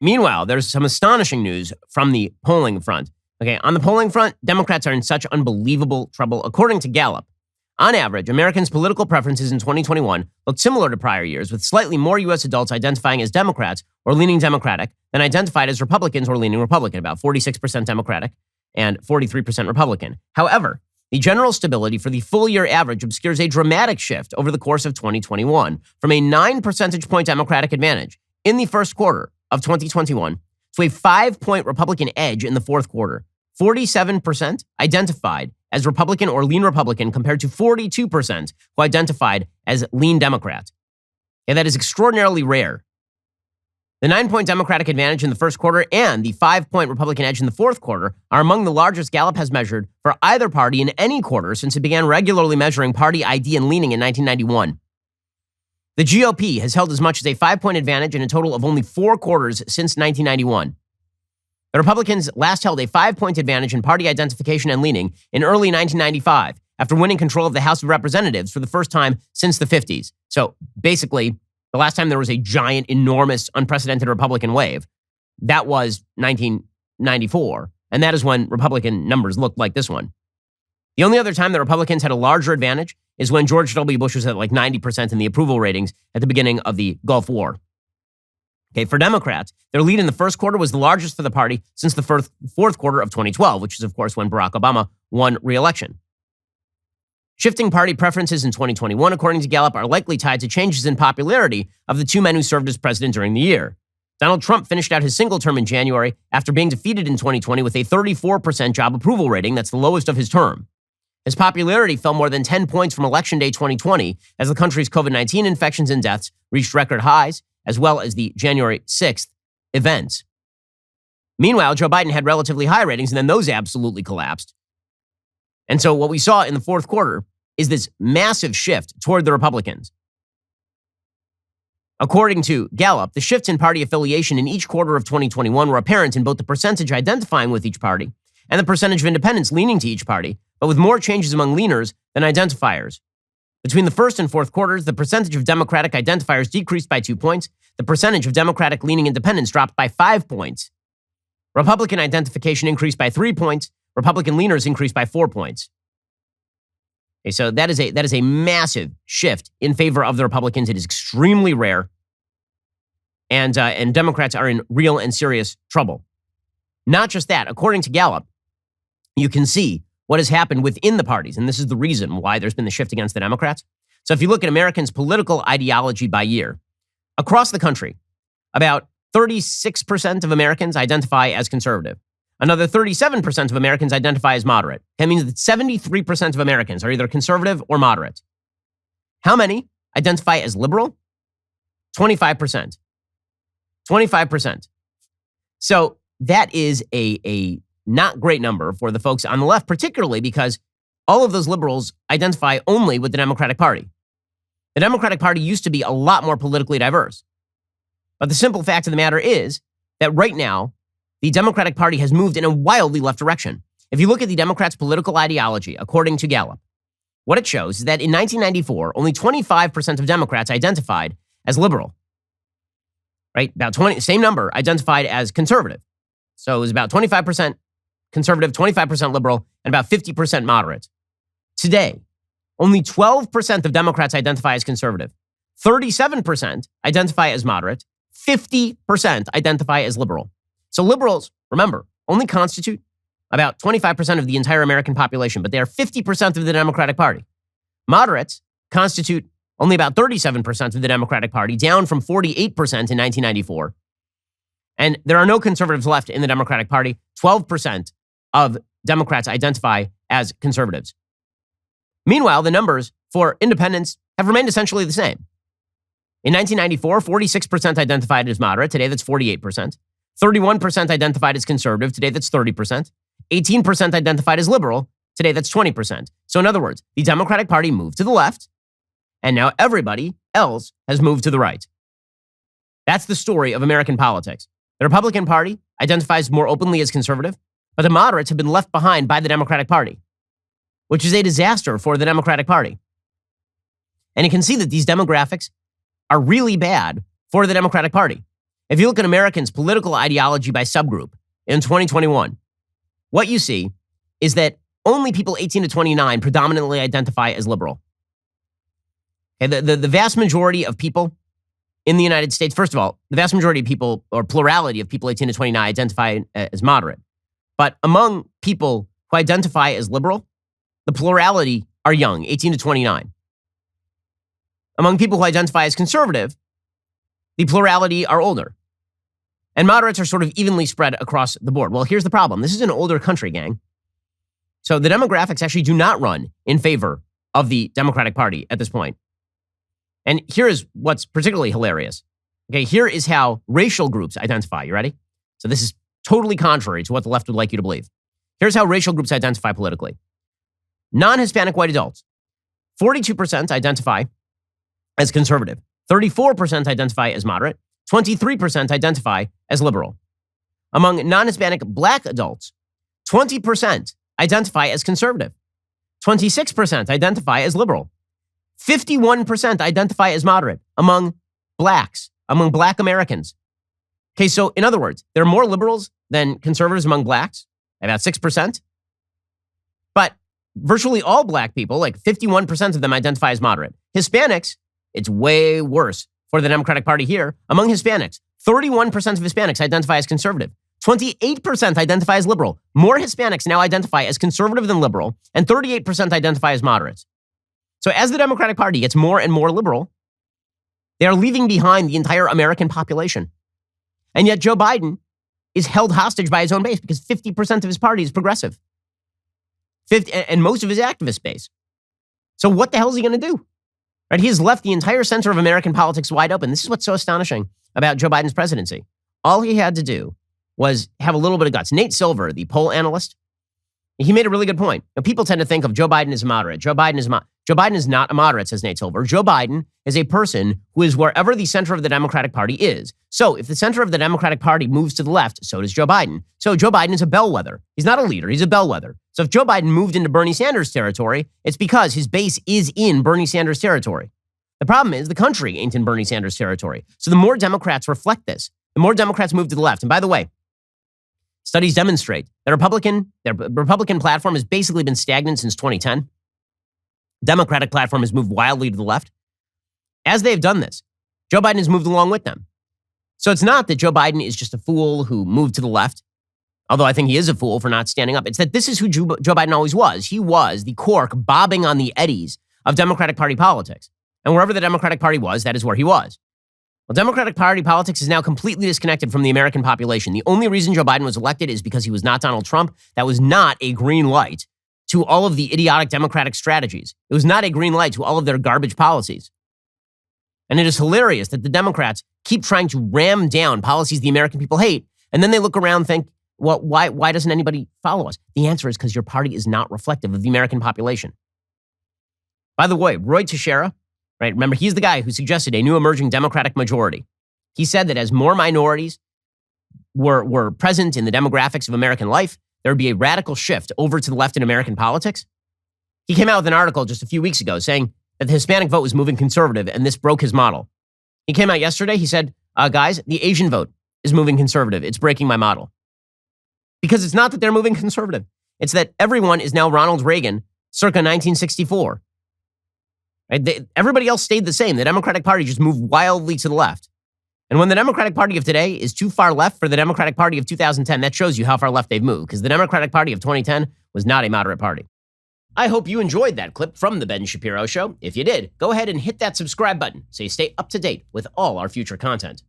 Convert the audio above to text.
Meanwhile, there's some astonishing news from the polling front. Okay, on the polling front, Democrats are in such unbelievable trouble. According to Gallup, on average, Americans' political preferences in 2021 looked similar to prior years, with slightly more U.S. adults identifying as Democrats or leaning Democratic than identified as Republicans or leaning Republican, about 46% Democratic and 43% Republican. However, the general stability for the full-year average obscures a dramatic shift over the course of 2021 from a 9 percentage point Democratic advantage in the first quarter of 2021 to a 5-point Republican edge in the fourth quarter. 47% identified as Republican or lean Republican compared to 42% who identified as lean Democrat. And that is extraordinarily rare. The 9-point Democratic advantage in the first quarter and the 5-point Republican edge in the fourth quarter are among the largest Gallup has measured for either party in any quarter since it began regularly measuring party ID and leaning in 1991. The GOP has held as much as a 5-point advantage in a total of only 4 quarters since 1991. The Republicans last held a 5-point advantage in party identification and leaning in early 1995 after winning control of the House of Representatives for the first time since the 50s. So basically, the last time there was a giant, enormous, unprecedented Republican wave, that was 1994. And that is when Republican numbers looked like this one. The only other time the Republicans had a larger advantage is when George W. Bush was at like 90% in the approval ratings at the beginning of the Gulf War. Okay, for Democrats, their lead in the first quarter was the largest for the party since the fourth quarter of 2012, which is, of course, when Barack Obama won re-election. Shifting party preferences in 2021, according to Gallup, are likely tied to changes in popularity of the two men who served as president during the year. Donald Trump finished out his single term in January after being defeated in 2020 with a 34% job approval rating. That's the lowest of his term. His popularity fell more than 10 points from Election Day 2020 as the country's COVID-19 infections and deaths reached record highs, as well as the January 6th events. Meanwhile, Joe Biden had relatively high ratings, and then those absolutely collapsed. And so what we saw in the fourth quarter is this massive shift toward the Republicans. According to Gallup, the shifts in party affiliation in each quarter of 2021 were apparent in both the percentage identifying with each party and the percentage of independents leaning to each party, but with more changes among leaners than identifiers. Between the first and fourth quarters, the percentage of Democratic identifiers decreased by 2 points. The percentage of Democratic-leaning independents dropped by 5 points. Republican identification increased by 3 points. Republican leaners increased by 4 points. Okay, so that is a massive shift in favor of the Republicans. It is extremely rare, and Democrats are in real and serious trouble. Not just that, according to Gallup, you can see what has happened within the parties, and this is the reason why there's been the shift against the Democrats. So if you look at Americans' political ideology by year, across the country, about 36% of Americans identify as conservative. Another 37% of Americans identify as moderate. That means that 73% of Americans are either conservative or moderate. How many identify as liberal? 25%. 25%. So that is a not great number for the folks on the left, particularly because all of those liberals identify only with the Democratic Party. The Democratic Party used to be a lot more politically diverse. But the simple fact of the matter is that right now, the Democratic Party has moved in a wildly left direction. If you look at the Democrats' political ideology, according to Gallup, what it shows is that in 1994, only 25% of Democrats identified as liberal. Right? About 20, same number identified as conservative. So it was about 25% conservative, 25% liberal, and about 50% moderate. Today, only 12% of Democrats identify as conservative. 37% identify as moderate. 50% identify as liberal. So liberals, remember, only constitute about 25% of the entire American population, but they are 50% of the Democratic Party. Moderates constitute only about 37% of the Democratic Party, down from 48% in 1994. And there are no conservatives left in the Democratic Party. 12% of Democrats identify as conservatives. Meanwhile, the numbers for independents have remained essentially the same. In 1994, 46% identified as moderate. Today, that's 48%. 31% identified as conservative. Today, that's 30%. 18% identified as liberal. Today, that's 20%. So in other words, the Democratic Party moved to the left, and now everybody else has moved to the right. That's the story of American politics. The Republican Party identifies more openly as conservative, but the moderates have been left behind by the Democratic Party, which is a disaster for the Democratic Party. And you can see that these demographics are really bad for the Democratic Party. If you look at Americans' political ideology by subgroup in 2021, what you see is that only people 18 to 29 predominantly identify as liberal. Okay, the vast majority of people in the United States, first of all, the vast majority of people, or plurality of people 18 to 29, identify as moderate. But among people who identify as liberal, the plurality are young, 18 to 29. Among people who identify as conservative, the plurality are older. And moderates are sort of evenly spread across the board. Well, here's the problem. This is an older country, gang. So the demographics actually do not run in favor of the Democratic Party at this point. And here is what's particularly hilarious. Okay, here is how racial groups identify. You ready? So this is totally contrary to what the left would like you to believe. Here's how racial groups identify politically. Non-Hispanic white adults, 42% identify as conservative, 34% identify as moderate, 23% identify as liberal. Among non-Hispanic black adults, 20% identify as conservative, 26% identify as liberal, 51% identify as moderate among blacks, among black Americans. Okay, so in other words, there are more liberals than conservatives among blacks, about 6%. But virtually all black people, like 51% of them, identify as moderate. Hispanics, it's way worse for the Democratic Party here. Among Hispanics, 31% of Hispanics identify as conservative. 28% identify as liberal. More Hispanics now identify as conservative than liberal, and 38% identify as moderates. So as the Democratic Party gets more and more liberal, they are leaving behind the entire American population. And yet Joe Biden is held hostage by his own base because 50% of his party is progressive. And most of his activist base. So what the hell is he going to do? Right? He has left the entire center of American politics wide open. This is what's so astonishing about Joe Biden's presidency. All he had to do was have a little bit of guts. Nate Silver, the poll analyst, he made a really good point. Now, people tend to think of Joe Biden as moderate. Joe Biden is not a moderate, says Nate Silver. Joe Biden is a person who is wherever the center of the Democratic Party is. So if the center of the Democratic Party moves to the left, so does Joe Biden. So Joe Biden is a bellwether. He's not a leader. He's a bellwether. So if Joe Biden moved into Bernie Sanders territory, it's because his base is in Bernie Sanders territory. The problem is the country ain't in Bernie Sanders territory. So the more Democrats reflect this, the more Democrats move to the left. And by the way, studies demonstrate that their Republican platform has basically been stagnant since 2010. Democratic platform has moved wildly to the left. As they've done this, Joe Biden has moved along with them. So it's not that Joe Biden is just a fool who moved to the left, although I think he is a fool for not standing up. It's that this is who Joe Biden always was. He was the cork bobbing on the eddies of Democratic Party politics. And wherever the Democratic Party was, that is where he was. Well, Democratic Party politics is now completely disconnected from the American population. The only reason Joe Biden was elected is because he was not Donald Trump. That was not a green light to all of the idiotic Democratic strategies. It was not a green light to all of their garbage policies. And it is hilarious that the Democrats keep trying to ram down policies the American people hate, and then they look around and think, well, why doesn't anybody follow us? The answer is because your party is not reflective of the American population. By the way, Roy Teixeira, right? Remember, he's the guy who suggested a new emerging Democratic majority. He said that as more minorities were present in the demographics of American life, there would be a radical shift over to the left in American politics. He came out with an article just a few weeks ago saying that the Hispanic vote was moving conservative, and this broke his model. He came out yesterday, he said, guys, the Asian vote is moving conservative. It's breaking my model. Because it's not that they're moving conservative. It's that everyone is now Ronald Reagan circa 1964. Right? Everybody else stayed the same. The Democratic Party just moved wildly to the left. And when the Democratic Party of today is too far left for the Democratic Party of 2010, that shows you how far left they've moved, because the Democratic Party of 2010 was not a moderate party. I hope you enjoyed that clip from The Ben Shapiro Show. If you did, go ahead and hit that subscribe button so you stay up to date with all our future content.